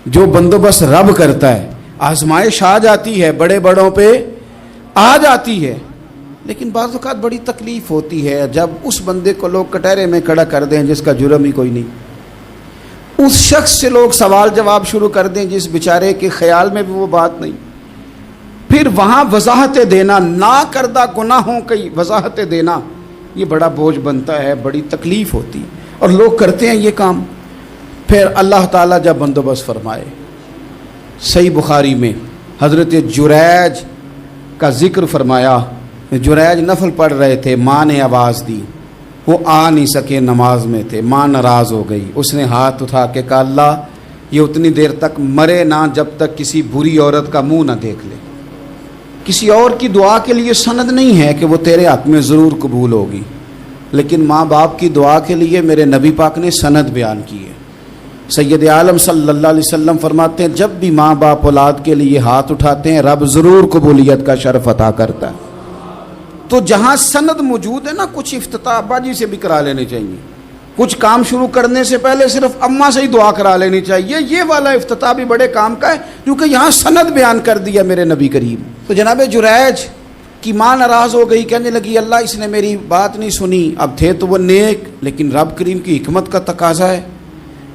جو بندوبست رب کرتا ہے، آزمائش آ جاتی ہے، بڑے بڑوں پہ آ جاتی ہے، لیکن بعض اوقات بڑی تکلیف ہوتی ہے جب اس بندے کو لوگ کٹہرے میں کھڑا کر دیں جس کا جرم ہی کوئی نہیں، اس شخص سے لوگ سوال جواب شروع کر دیں جس بیچارے کے خیال میں بھی وہ بات نہیں، پھر وہاں وضاحتیں دینا، نہ کردہ گناہوں کی وضاحتیں دینا، یہ بڑا بوجھ بنتا ہے، بڑی تکلیف ہوتی، اور لوگ کرتے ہیں یہ کام۔ پھر اللہ تعالیٰ جب بندوبست فرمائے، صحیح بخاری میں حضرت جریج کا ذکر فرمایا، جریج نفل پڑھ رہے تھے، ماں نے آواز دی، وہ آ نہیں سکے، نماز میں تھے، ماں ناراض ہو گئی، اس نے ہاتھ اٹھا کے کہا اللہ یہ اتنی دیر تک مرے نہ جب تک کسی بری عورت کا منہ نہ دیکھ لے۔ کسی اور کی دعا کے لیے سند نہیں ہے کہ وہ تیرے حق میں ضرور قبول ہوگی، لیکن ماں باپ کی دعا کے لیے میرے نبی پاک نے سند بیان کی ہے۔ سید عالم صلی اللہ علیہ وسلم فرماتے ہیں جب بھی ماں باپ اولاد کے لیے ہاتھ اٹھاتے ہیں رب ضرور قبولیت کا شرف عطا کرتا ہے۔ تو جہاں سند موجود ہے نا، کچھ افتتاح ابا جی سے بھی کرا لینے چاہیے، کچھ کام شروع کرنے سے پہلے صرف اماں سے ہی دعا کرا لینی چاہیے، یہ والا افتتاح بھی بڑے کام کا ہے کیونکہ یہاں سند بیان کر دیا میرے نبی کریم۔ تو جناب جریج کی ماں ناراض ہو گئی، کہنے لگی اللہ اس نے میری بات نہیں سنی، اب تھے تو وہ نیک، لیکن رب کریم کی حکمت کا تقاضا ہے،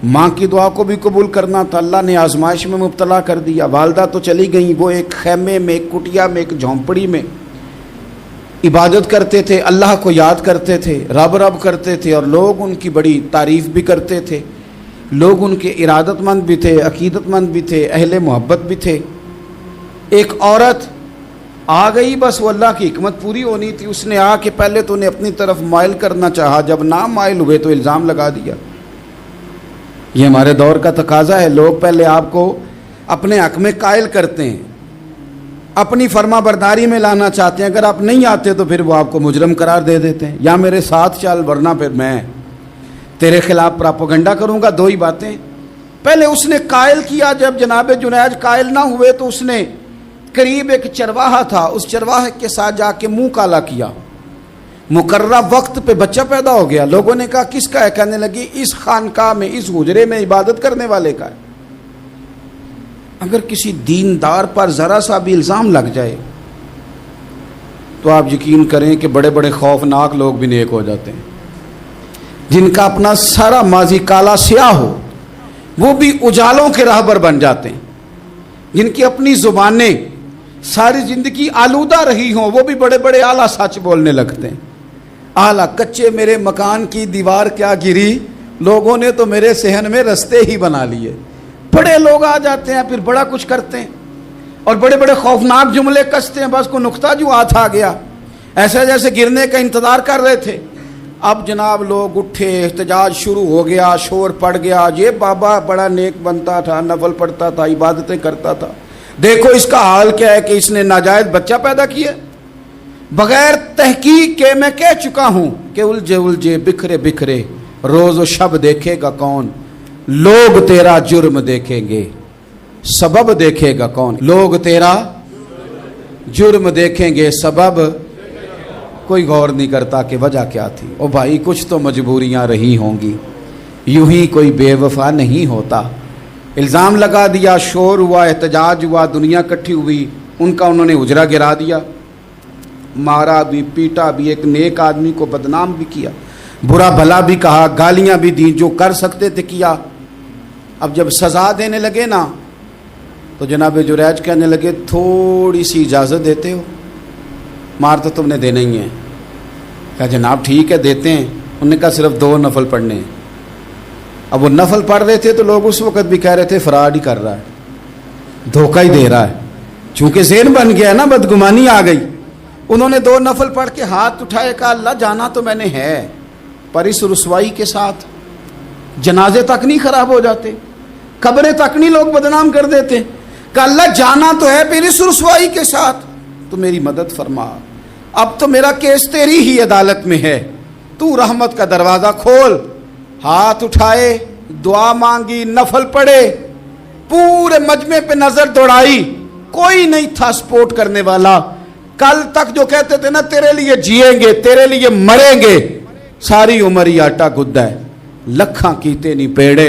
ماں کی دعا کو بھی قبول کرنا تھا، اللہ نے آزمائش میں مبتلا کر دیا۔ والدہ تو چلی گئیں، وہ ایک خیمے میں، ایک کٹیا میں، ایک جھونپڑی میں عبادت کرتے تھے، اللہ کو یاد کرتے تھے، رب رب کرتے تھے، اور لوگ ان کی بڑی تعریف بھی کرتے تھے، لوگ ان کے ارادت مند بھی تھے، عقیدت مند بھی تھے، اہل محبت بھی تھے۔ ایک عورت آ گئی، بس وہ اللہ کی حکمت پوری ہونی تھی، اس نے آ کے پہلے تو انہیں اپنی طرف مائل کرنا چاہا، جب نہ مائل ہوئے تو الزام لگا دیا۔ یہ ہمارے دور کا تقاضا ہے، لوگ پہلے آپ کو اپنے حق میں قائل کرتے ہیں، اپنی فرما برداری میں لانا چاہتے ہیں، اگر آپ نہیں آتے تو پھر وہ آپ کو مجرم قرار دے دیتے ہیں، یا میرے ساتھ چل ورنہ پھر میں تیرے خلاف پراپوگنڈا کروں گا۔ دو ہی باتیں، پہلے اس نے قائل کیا، جب جناب جنیج قائل نہ ہوئے تو اس نے قریب ایک چرواہا تھا، اس چرواہے کے ساتھ جا کے منہ کالا کیا، مقررہ وقت پہ بچہ پیدا ہو گیا، لوگوں نے کہا کس کا ہے، کہنے لگی اس خانقاہ میں، اس حجرے میں عبادت کرنے والے کا ہے۔ اگر کسی دیندار پر ذرا سا بھی الزام لگ جائے تو آپ یقین کریں کہ بڑے بڑے خوفناک لوگ بھی نیک ہو جاتے ہیں، جن کا اپنا سارا ماضی کالا سیاہ ہو وہ بھی اجالوں کے راہبر بن جاتے ہیں، جن کی اپنی زبانیں ساری زندگی آلودہ رہی ہوں وہ بھی بڑے بڑے اعلیٰ سچ بولنے لگتے ہیں۔ اعلیٰ کچے میرے مکان کی دیوار کیا گری، لوگوں نے تو میرے صحن میں رستے ہی بنا لیے۔ بڑے لوگ آ جاتے ہیں، پھر بڑا کچھ کرتے ہیں اور بڑے بڑے خوفناک جملے کستے ہیں، بس کو نقطہ جو ہاتھ آ گیا، ایسے جیسے گرنے کا انتظار کر رہے تھے۔ اب جناب لوگ اٹھے، احتجاج شروع ہو گیا، شور پڑ گیا، یہ بابا بڑا نیک بنتا تھا، نفل پڑھتا تھا، عبادتیں کرتا تھا، دیکھو اس کا حال کیا ہے کہ اس نے ناجائز بچہ پیدا کیا۔ بغیر تحقیق کے میں کہہ چکا ہوں کہ الجھے الجھے بکھرے بکھرے روز و شب دیکھے گا کون، لوگ تیرا جرم دیکھیں گے، سبب دیکھے گا کون، لوگ تیرا جرم دیکھیں گے، سبب کوئی غور نہیں کرتا کہ وجہ کیا تھی۔ او بھائی کچھ تو مجبوریاں رہی ہوں گی، یوں ہی کوئی بے وفا نہیں ہوتا۔ الزام لگا دیا، شور ہوا، احتجاج ہوا، دنیا کٹھی ہوئی، ان کا انہوں نے حجرہ گرا دیا، مارا بھی، پیٹا بھی، ایک نیک آدمی کو بدنام بھی کیا، برا بھلا بھی کہا، گالیاں بھی دی، جو کر سکتے تھے کیا۔ اب جب سزا دینے لگے نا تو جناب جریج کہنے لگے تھوڑی سی اجازت دیتے ہو، مار تو تم نے دینا ہی ہے۔ کہا جناب ٹھیک ہے دیتے ہیں۔ انہوں نے کہا صرف 2 نفل پڑھنے ہیں۔ اب وہ نفل پڑھ رہے تھے تو لوگ اس وقت بھی کہہ رہے تھے فراڈ ہی کر رہا ہے، دھوکہ ہی دے رہا ہے، چونکہ ذہن بن گیا نا، بدگمانی آ گئی۔ انہوں نے 2 نفل پڑھ کے ہاتھ اٹھائے، کہا اللہ جانا تو میں نے ہے، پر اس رسوائی کے ساتھ جنازے تک نہیں خراب ہو جاتے، قبریں تک نہیں لوگ بدنام کر دیتے، کہ اللہ جانا تو ہے پھر اس رسوائی کے ساتھ، تو میری مدد فرما، اب تو میرا کیس تیری ہی عدالت میں ہے، تو رحمت کا دروازہ کھول۔ ہاتھ اٹھائے، دعا مانگی، نفل پڑھے، پورے مجمع پہ نظر دوڑائی، کوئی نہیں تھا سپورٹ کرنے والا۔ کل تک جو کہتے تھے نا تیرے لیے جیئیں گے، تیرے لیے مریں گے، ساری عمر ہی آٹا گدا ہے، لکھاں کیتے نہیں پیڑے،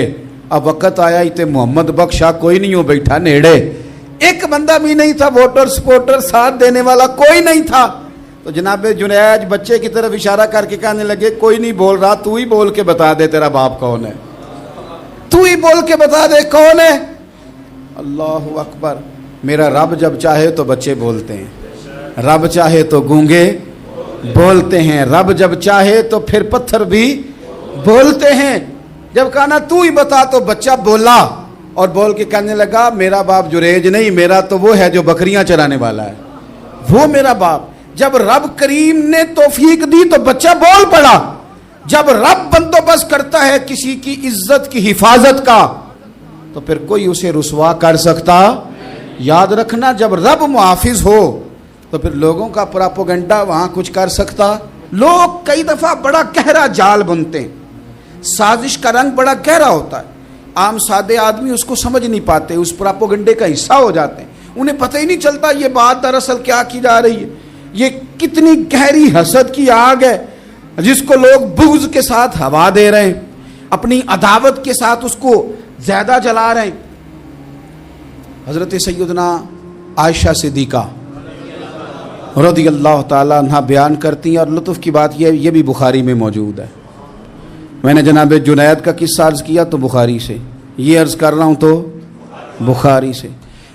اب وقت آیا تے محمد بخشا کوئی نہیں ہو بیٹھا نیڑے, ایک بندہ بھی نہیں تھا, ووٹر سپورٹر ساتھ دینے والا کوئی نہیں تھا. تو جناب جنید بچے کی طرف اشارہ کر کے کہنے لگے کوئی نہیں بول رہا, تو ہی بول کے بتا دے تیرا باپ کون ہے, تو ہی بول کے بتا دے کون ہے. اللہ اکبر. میرا رب جب چاہے تو بچے بولتے ہیں, رب چاہے تو گونگے بولتے ہیں, رب جب چاہے تو پھر پتھر بھی بولتے ہیں. جب کہا نا تو ہی بتا تو بچہ بولا, اور بول کے کہنے لگا میرا باپ جریج نہیں, میرا تو وہ ہے جو بکریاں چرانے والا ہے, وہ میرا باپ. جب رب کریم نے توفیق دی تو بچہ بول پڑا. جب رب بندوبست کرتا ہے کسی کی عزت کی حفاظت کا تو پھر کوئی اسے رسوا کر سکتا. یاد رکھنا جب رب محافظ ہو تو پھر لوگوں کا پراپوگنڈا وہاں کچھ کر سکتا. لوگ کئی دفعہ بڑا گہرا جال بنتے ہیں, سازش کا رنگ بڑا گہرا ہوتا ہے, عام سادے آدمی اس کو سمجھ نہیں پاتے, اس پراپوگنڈے کا حصہ ہو جاتے ہیں, انہیں پتہ ہی نہیں چلتا یہ بات دراصل کیا کی جا رہی ہے. یہ کتنی گہری حسد کی آگ ہے جس کو لوگ بغض کے ساتھ ہوا دے رہے ہیں, اپنی عداوت کے ساتھ اس کو زیادہ جلا رہے ہیں. حضرت سیدنا عائشہ صدیقہ رضی اللہ تعالیٰ عنہ بیان کرتی ہیں, اور لطف کی بات یہ بھی بخاری میں موجود ہے. میں نے جناب جنید کا قصہ عرض کیا تو بخاری سے, یہ عرض کر رہا ہوں تو بخاری سے.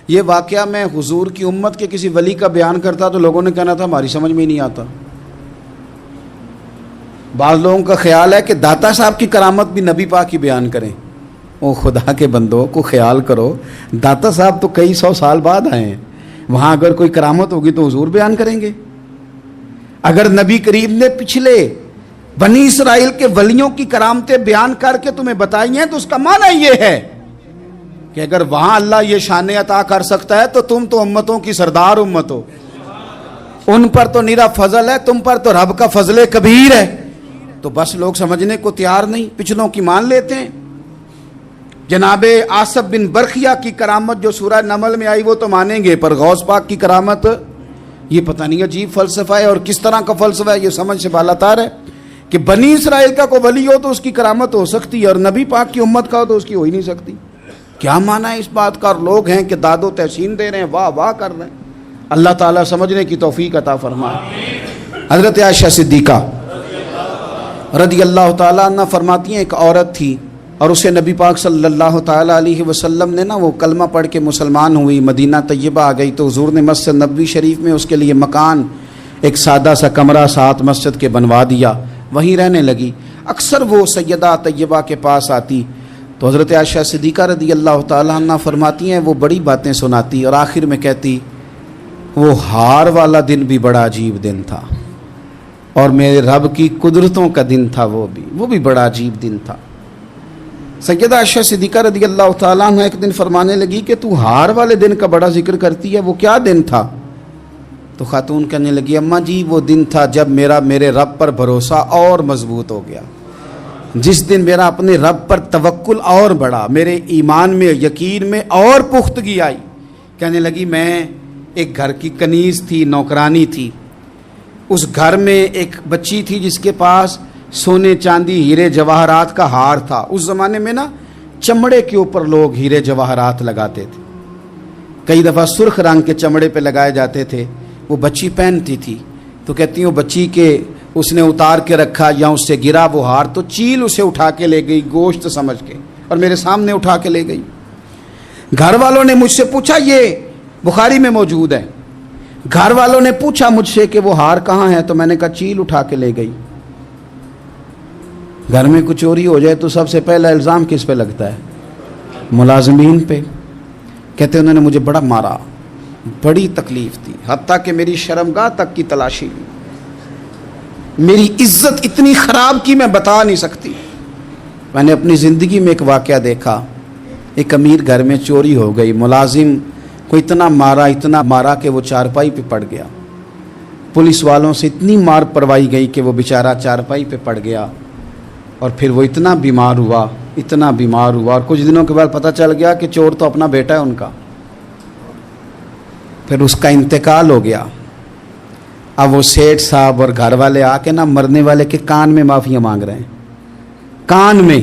یہ واقعہ میں حضور کی امت کے کسی ولی کا بیان کرتا تو لوگوں نے کہنا تھا ہماری سمجھ میں نہیں آتا. بعض لوگوں کا خیال ہے کہ داتا صاحب کی کرامت بھی نبی پاک کی بیان کریں. او خدا کے بندوں کو خیال کرو, داتا صاحب تو کئی سو سال بعد آئے ہیں, وہاں اگر کوئی کرامت ہوگی تو حضور بیان کریں گے. اگر نبی کریم نے پچھلے بنی اسرائیل کے ولیوں کی کرامتیں بیان کر کے تمہیں بتائی ہیں تو اس کا معنی یہ ہے کہ اگر وہاں اللہ یہ شان عطا کر سکتا ہے تو تم تو امتوں کی سردار امت ہو, ان پر تو نیرا فضل ہے, تم پر تو رب کا فضل کبیر ہے. تو بس لوگ سمجھنے کو تیار نہیں, پچھلوں کی مان لیتے ہیں. جناب آصف بن برخیہ کی کرامت جو سورہ نمل میں آئی وہ تو مانیں گے, پر غوث پاک کی کرامت یہ پتہ نہیں عجیب فلسفہ ہے, اور کس طرح کا فلسفہ ہے یہ سمجھ سے بالاتر ہے کہ بنی اسرائیل کا کوئی ولی ہو تو اس کی کرامت ہو سکتی ہے, اور نبی پاک کی امت کا ہو تو اس کی ہو ہی نہیں سکتی. کیا معنی ہے اس بات کا؟ اور لوگ ہیں کہ داد و تحسین دے رہے ہیں, واہ واہ کر رہے ہیں. اللہ تعالیٰ سمجھنے کی توفیق عطا فرمائے. حضرت عائشہ صدیقہ رضی اللہ تعالیٰ عنہ فرماتی ہیں ایک عورت تھی اور اسے نبی پاک صلی اللہ تعالیٰ علیہ وسلم نے وہ کلمہ پڑھ کے مسلمان ہوئی, مدینہ طیبہ آ گئی تو حضور نے مسجد نبوی شریف میں اس کے لیے مکان, ایک سادہ سا کمرہ ساتھ مسجد کے بنوا دیا, وہیں رہنے لگی. اکثر وہ سیدہ طیبہ کے پاس آتی تو حضرت عائشہ صدیقہ رضی اللہ تعالیٰ عنہ فرماتی ہیں وہ بڑی باتیں سناتی اور آخر میں کہتی وہ ہار والا دن بھی بڑا عجیب دن تھا, اور میرے رب کی قدرتوں کا دن تھا, وہ بھی بڑا عجیب دن تھا. سیدہ عائشہ صدیقہ رضی اللہ تعالیٰ عنہ ایک دن فرمانے لگی کہ تو ہار والے دن کا بڑا ذکر کرتی ہے, وہ کیا دن تھا؟ تو خاتون کہنے لگی اماں جی وہ دن تھا جب میرے رب پر بھروسہ اور مضبوط ہو گیا, جس دن میرا اپنے رب پر توکل اور بڑھا, میرے ایمان میں یقین میں اور پختگی آئی. کہنے لگی میں ایک گھر کی کنیز تھی, نوکرانی تھی, اس گھر میں ایک بچی تھی جس کے پاس سونے چاندی ہیرے جواہرات کا ہار تھا. اس زمانے میں نا چمڑے کے اوپر لوگ ہیرے جواہرات لگاتے تھے, کئی دفعہ سرخ رنگ کے چمڑے پہ لگائے جاتے تھے. وہ بچی پہنتی تھی تو کہتی ہوں بچی کے اس نے اتار کے رکھا یا اس سے گرا وہ ہار تو چیل اسے اٹھا کے لے گئی گوشت سمجھ کے, اور میرے سامنے اٹھا کے لے گئی. گھر والوں نے مجھ سے پوچھا, یہ بخاری میں موجود ہے, گھر والوں نے پوچھا مجھ سے کہ وہ ہار کہاں ہے, تو میں نے کہا چیل اٹھا کے لے گئی. گھر میں کچھ چوری ہو جائے تو سب سے پہلا الزام کس پہ لگتا ہے؟ ملازمین پہ. کہتے انہوں نے مجھے بڑا مارا, بڑی تکلیف تھی, حتیٰ کہ میری شرمگاہ تک کی تلاشی لی, میری عزت اتنی خراب کی میں بتا نہیں سکتی. میں نے اپنی زندگی میں ایک واقعہ دیکھا, ایک امیر گھر میں چوری ہو گئی, ملازم کو اتنا مارا کہ وہ چارپائی پہ پڑ گیا. پولیس والوں سے اتنی مار پروائی گئی کہ وہ بیچارہ چارپائی پہ پڑ گیا, اور پھر وہ اتنا بیمار ہوا, اور کچھ دنوں کے بعد پتہ چل گیا کہ چور تو اپنا بیٹا ہے ان کا. پھر اس کا انتقال ہو گیا. اب وہ سیٹھ صاحب اور گھر والے آ کے مرنے والے کے کان میں معافیاں مانگ رہے ہیں, کان میں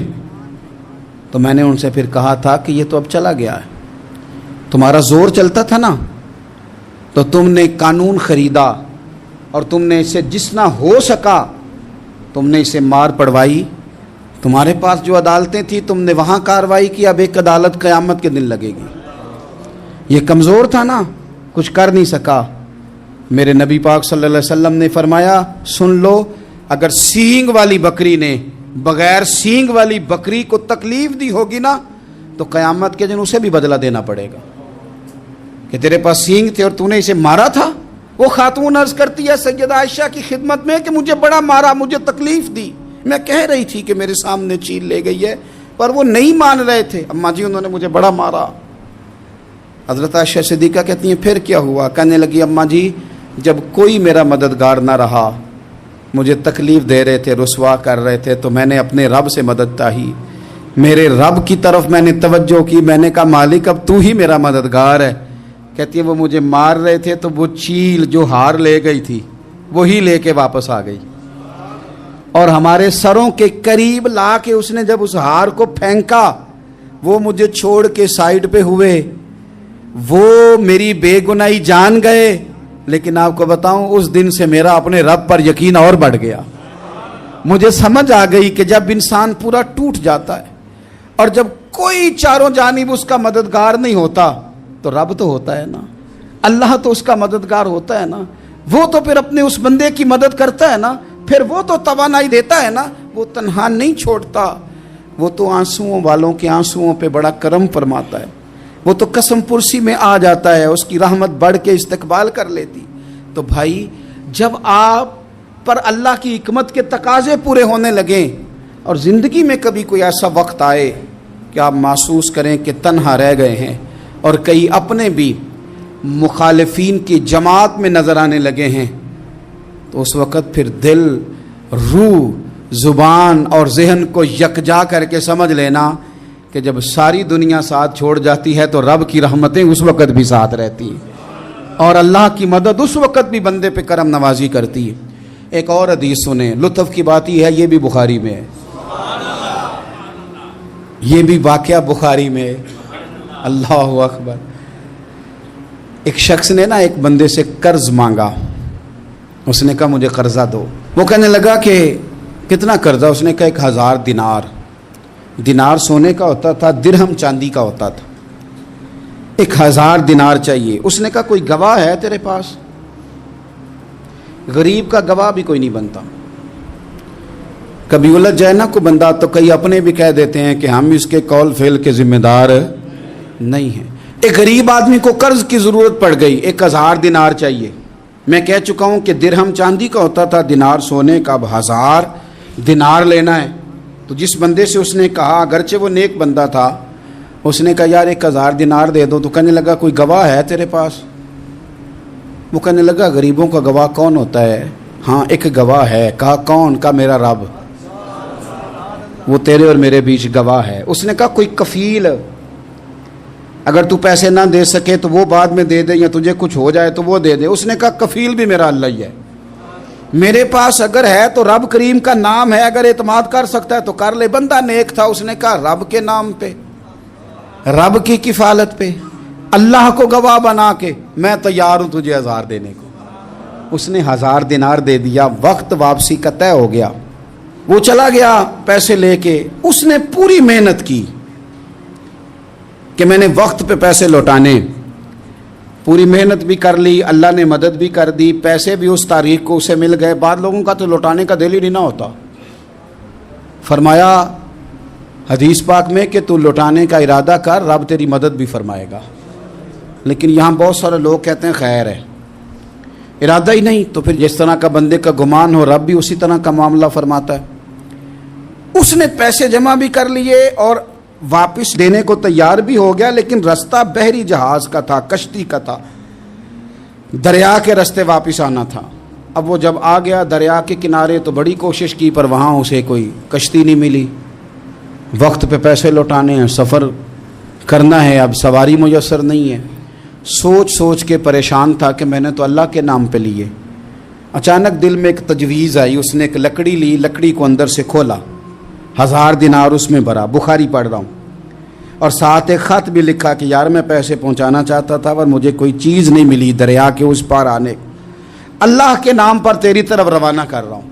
تو میں نے ان سے پھر کہا تھا کہ یہ تو اب چلا گیا ہے، تمہارا زور چلتا تھا نا، تو تم نے قانون خریدا اور تم نے اسے جتنا ہو سکا تم نے اسے مار پڑوائی، تمہارے پاس جو عدالتیں تھیں تم نے وہاں کارروائی کی، اب ایک عدالت قیامت کے دن لگے گی۔ یہ کمزور تھا نا، کچھ کر نہیں سکا۔ میرے نبی پاک صلی اللہ علیہ وسلم نے فرمایا سن لو، اگر سینگ والی بکری نے بغیر سینگ والی بکری کو تکلیف دی ہوگی نا تو قیامت کے دن اسے بھی بدلہ دینا پڑے گا کہ تیرے پاس سینگ تھے اور تو نے اسے مارا تھا۔ وہ خاتون عرض کرتی ہے سیدہ عائشہ کی خدمت میں کہ مجھے بڑا مارا، مجھے تکلیف دی، میں کہہ رہی تھی کہ میرے سامنے چیل لے گئی ہے پر وہ نہیں مان رہے تھے، اماں جی انہوں نے مجھے بڑا مارا۔ حضرت عائشہ صدیقہ کہتی ہیں پھر کیا ہوا؟ کہنے لگی اماں جی جب کوئی میرا مددگار نہ رہا، مجھے تکلیف دے رہے تھے، رسوا کر رہے تھے، تو میں نے اپنے رب سے مدد چاہی، میرے رب کی طرف میں نے توجہ کی، میں نے کہا مالک اب تو ہی میرا مددگار ہے۔ کہتی ہے وہ مجھے مار رہے تھے تو وہ چیل جو ہار لے گئی تھی وہی لے کے واپس آ گئی، اور ہمارے سروں کے قریب لا کے اس نے جب اس ہار کو پھینکا وہ مجھے چھوڑ کے سائیڈ پہ ہوئے، وہ میری بے گناہی جان گئے، لیکن آپ کو بتاؤں اس دن سے میرا اپنے رب پر یقین اور بڑھ گیا۔ مجھے سمجھ آ گئی کہ جب انسان پورا ٹوٹ جاتا ہے اور جب کوئی چاروں جانب اس کا مددگار نہیں ہوتا تو رب تو ہوتا ہے نا، اللہ تو اس کا مددگار ہوتا ہے نا، وہ تو پھر اپنے اس بندے کی مدد کرتا ہے نا، پھر وہ تو توانائی دیتا ہے نا، وہ تنہا نہیں چھوڑتا، وہ تو آنسوؤں والوں کے آنسوؤں پہ بڑا کرم فرماتا ہے، وہ تو قسم پرسی میں آ جاتا ہے، اس کی رحمت بڑھ کے استقبال کر لیتی۔ تو بھائی جب آپ پر اللہ کی حکمت کے تقاضے پورے ہونے لگیں اور زندگی میں کبھی کوئی ایسا وقت آئے کہ آپ محسوس کریں کہ تنہا رہ گئے ہیں اور کئی اپنے بھی مخالفین کی جماعت میں نظر آنے لگے ہیں، تو اس وقت پھر دل، روح، زبان اور ذہن کو یکجا کر کے سمجھ لینا کہ جب ساری دنیا ساتھ چھوڑ جاتی ہے تو رب کی رحمتیں اس وقت بھی ساتھ رہتی ہیں اور اللہ کی مدد اس وقت بھی بندے پہ کرم نوازی کرتی ہے۔ ایک اور حدیث سنیں، لطف کی بات یہ ہے یہ بھی بخاری میں ہے، یہ بھی واقعہ بخاری میں ہے۔ اللہ اکبر۔ ایک شخص نے نا ایک بندے سے قرض مانگا، اس نے کہا مجھے قرضہ دو، وہ کہنے لگا کہ کتنا قرضہ؟ اس نے کہا 1000 دینار۔ دینار سونے کا ہوتا تھا، درہم چاندی کا ہوتا تھا، 1000 دینار چاہیے۔ اس نے کہا کوئی گواہ ہے تیرے پاس؟ غریب کا گواہ بھی کوئی نہیں بنتا، کبھی الجھ جائے نا کوئی بندہ تو کئی اپنے بھی کہہ دیتے ہیں کہ ہم اس کے قول فعل کے ذمہ دار نہیں ہیں۔ ایک غریب آدمی کو قرض کی ضرورت پڑ گئی، 1000 دینار چاہیے۔ میں کہہ چکا ہوں کہ درہم چاندی کا ہوتا تھا، دینار سونے کا، اب 1000 دینار لینا ہے۔ تو جس بندے سے اس نے کہا، اگرچہ وہ نیک بندہ تھا، اس نے کہا یار 1000 دینار دے دو، تو کہنے لگا کوئی گواہ ہے تیرے پاس؟ وہ کہنے لگا غریبوں کا گواہ کون ہوتا ہے؟ ہاں ایک گواہ ہے۔ کہا کون؟ کہا میرا رب، وہ تیرے اور میرے بیچ گواہ ہے۔ اس نے کہا کوئی کفیل، اگر تو پیسے نہ دے سکے تو وہ بعد میں دے دے، یا تجھے کچھ ہو جائے تو وہ دے دے۔ اس نے کہا کفیل بھی میرا اللہ ہی ہے، میرے پاس اگر ہے تو رب کریم کا نام ہے، اگر اعتماد کر سکتا ہے تو کر لے۔ بندہ نیک تھا، اس نے کہا رب کے نام پہ، رب کی کفالت پہ، اللہ کو گواہ بنا کے میں تیار ہوں تجھے 1000 دینے کو۔ اس نے 1000 دینار دے دیا، وقت واپسی کا طے ہو گیا، وہ چلا گیا پیسے لے کے۔ اس نے پوری محنت کی کہ میں نے وقت پہ پیسے لوٹانے، پوری محنت بھی کر لی، اللہ نے مدد بھی کر دی، پیسے بھی اس تاریخ کو اسے مل گئے۔ بعض لوگوں کا تو لوٹانے کا دل ہی نہیں نہ ہوتا۔ فرمایا حدیث پاک میں کہ تو لوٹانے کا ارادہ کر، رب تیری مدد بھی فرمائے گا۔ لیکن یہاں بہت سارے لوگ کہتے ہیں خیر ہے، ارادہ ہی نہیں، تو پھر جس طرح کا بندے کا گمان ہو رب بھی اسی طرح کا معاملہ فرماتا ہے۔ اس نے پیسے جمع بھی کر لیے اور واپس دینے کو تیار بھی ہو گیا، لیکن رستہ بحری جہاز کا تھا، کشتی کا تھا، دریا کے رستے واپس آنا تھا۔ اب وہ جب آ گیا دریا کے کنارے تو بڑی کوشش کی، پر وہاں اسے کوئی کشتی نہیں ملی۔ وقت پہ پیسے لوٹانے ہیں، سفر کرنا ہے، اب سواری میسر نہیں ہے۔ سوچ سوچ کے پریشان تھا کہ میں نے تو اللہ کے نام پہ لیے۔ اچانک دل میں ایک تجویز آئی، اس نے ایک لکڑی لی، لکڑی کو اندر سے کھولا، 1000 دینار اس میں بھرا، بخاری پڑھ رہا ہوں، اور ساتھ ایک خط بھی لکھا کہ یار میں پیسے پہنچانا چاہتا تھا پر مجھے کوئی چیز نہیں ملی دریا کے اس پار آنے، اللہ کے نام پر تیری طرف روانہ کر رہا ہوں۔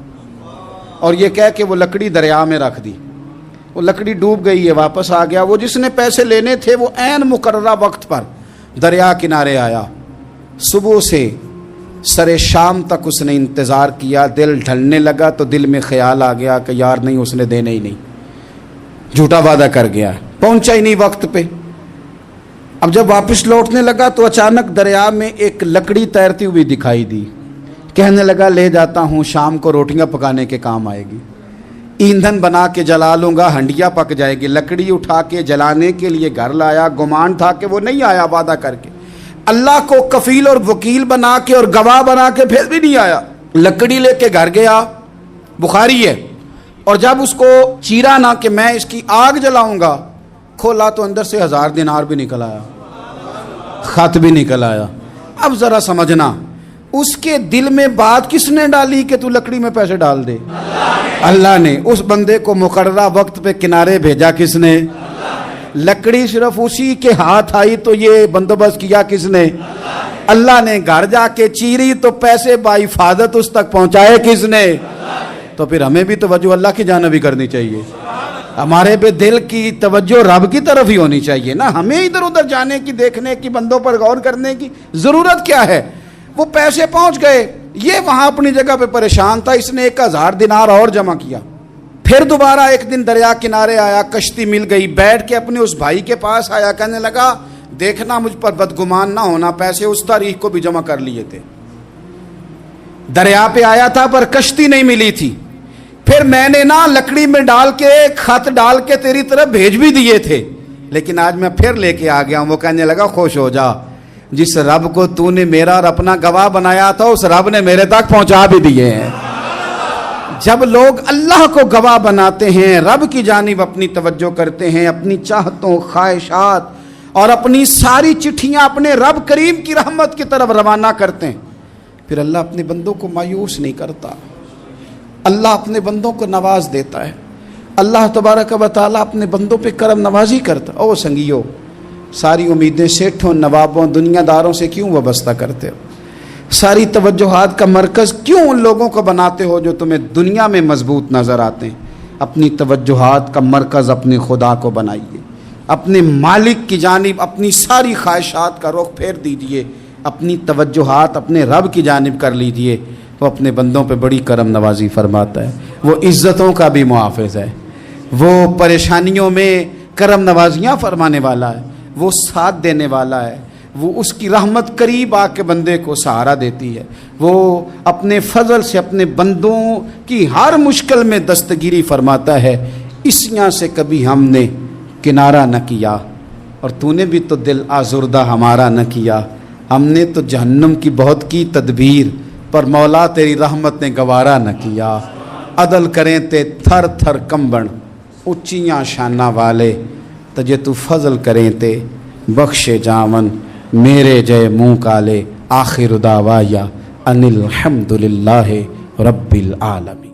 اور یہ کہہ کہ وہ لکڑی دریا میں رکھ دی، وہ لکڑی ڈوب گئی ہے، واپس آ گیا۔ وہ جس نے پیسے لینے تھے وہ عین مقررہ وقت پر دریا کنارے آیا، صبح سے سر شام تک اس نے انتظار کیا۔ دل ڈھلنے لگا تو دل میں خیال آ گیا کہ یار نہیں، اس نے دینے ہی نہیں، جھوٹا وعدہ کر گیا، پہنچا ہی نہیں وقت پہ۔ اب جب واپس لوٹنے لگا تو اچانک دریا میں ایک لکڑی تیرتی ہوئی دکھائی دی۔ کہنے لگا لے جاتا ہوں، شام کو روٹیاں پکانے کے کام آئے گی، ایندھن بنا کے جلا لوں گا، ہنڈیا پک جائے گی۔ لکڑی اٹھا کے جلانے کے لیے گھر لایا، گمان تھا کہ وہ نہیں آیا وعدہ کر کے، اللہ کو کفیل اور وکیل بنا کے اور گواہ بنا کے پھر بھی نہیں آیا۔ لکڑی لے کے گھر گیا، بخاری ہے، اور جب اس کو چیرا نہ کہ میں اس کی آگ جلاؤں گا، کھولا تو اندر سے 1000 دینار بھی نکل آیا، خط بھی نکل آیا۔ اب ذرا سمجھنا، اس کے دل میں بات کس نے ڈالی کہ تو لکڑی میں پیسے ڈال دے؟ اللہ نے۔ اس بندے کو مقررہ وقت پہ کنارے بھیجا کس نے؟ لکڑی صرف اسی کے ہاتھ آئی تو یہ بندوبست کیا کس نے؟ اللہ نے۔ گھر جا کے چیری تو پیسے بحفاظت اس تک پہنچائے کس نے؟ تو پھر ہمیں بھی توجہ اللہ کی جانب ہی کرنی چاہیے، ہمارے پہ دل کی توجہ رب کی طرف ہی ہونی چاہیے نا، ہمیں ادھر ادھر جانے کی، دیکھنے کی، بندوں پر غور کرنے کی ضرورت کیا ہے؟ وہ پیسے پہنچ گئے، یہ وہاں اپنی جگہ پہ پریشان تھا، اس نے 1000 دینار اور جمع کیا۔ پھر دوبارہ ایک دن دریا کنارے آیا، کشتی مل گئی، بیٹھ کے اپنے اس بھائی کے پاس آیا، کہنے لگا دیکھنا مجھ پر بدگمان نہ ہونا، پیسے اس تاریخ کو بھی جمع کر لیے تھے، دریا پہ آیا تھا پر کشتی نہیں ملی تھی، پھر میں نے نا لکڑی میں ڈال کے خط ڈال کے تیری طرف بھیج بھی دیے تھے، لیکن آج میں پھر لے کے آ گیا ہوں۔ وہ کہنے لگا خوش ہو جا، جس رب کو تو نے میرا اور اپنا گواہ بنایا تھا اس رب نے میرے تک پہنچا بھی دیے ہیں۔ جب لوگ اللہ کو گواہ بناتے ہیں، رب کی جانب اپنی توجہ کرتے ہیں، اپنی چاہتوں، خواہشات اور اپنی ساری چٹھیاں اپنے رب کریم کی رحمت کی طرف روانہ کرتے ہیں، پھر اللہ اپنے بندوں کو مایوس نہیں کرتا، اللہ اپنے بندوں کو نواز دیتا ہے، اللہ تبارک و تعالیٰ اپنے بندوں پہ کرم نوازی کرتا۔ او سنگیو، ساری امیدیں سیٹھوں، نوابوں، دنیا داروں سے کیوں وابستہ کرتے ہو؟ ساری توجہات کا مرکز کیوں ان لوگوں کو بناتے ہو جو تمہیں دنیا میں مضبوط نظر آتے ہیں؟ اپنی توجہات کا مرکز اپنے خدا کو بنائیے، اپنے مالک کی جانب اپنی ساری خواہشات کا رخ پھیر دیجئے، اپنی توجہات اپنے رب کی جانب کر لیجئے، وہ اپنے بندوں پہ بڑی کرم نوازی فرماتا ہے، وہ عزتوں کا بھی محافظ ہے، وہ پریشانیوں میں کرم نوازیاں فرمانے والا ہے، وہ ساتھ دینے والا ہے، وہ اس کی رحمت قریب آ کے بندے کو سہارا دیتی ہے، وہ اپنے فضل سے اپنے بندوں کی ہر مشکل میں دستگیری فرماتا ہے۔ اسیاں سے کبھی ہم نے کنارہ نہ کیا، اور تو نے بھی تو دل آزردہ ہمارا نہ کیا، ہم نے تو جہنم کی بہت کی تدبیر، پر مولا تیری رحمت نے گوارا نہ کیا۔ عدل کریں تے تھر تھر کمبن، اچیاں شانہ والے، تجھے تو فضل کریں تے بخشے جاون، میرے جے منہ کالے۔ آخر دعوایا ان الحمد للہ رب العالمین۔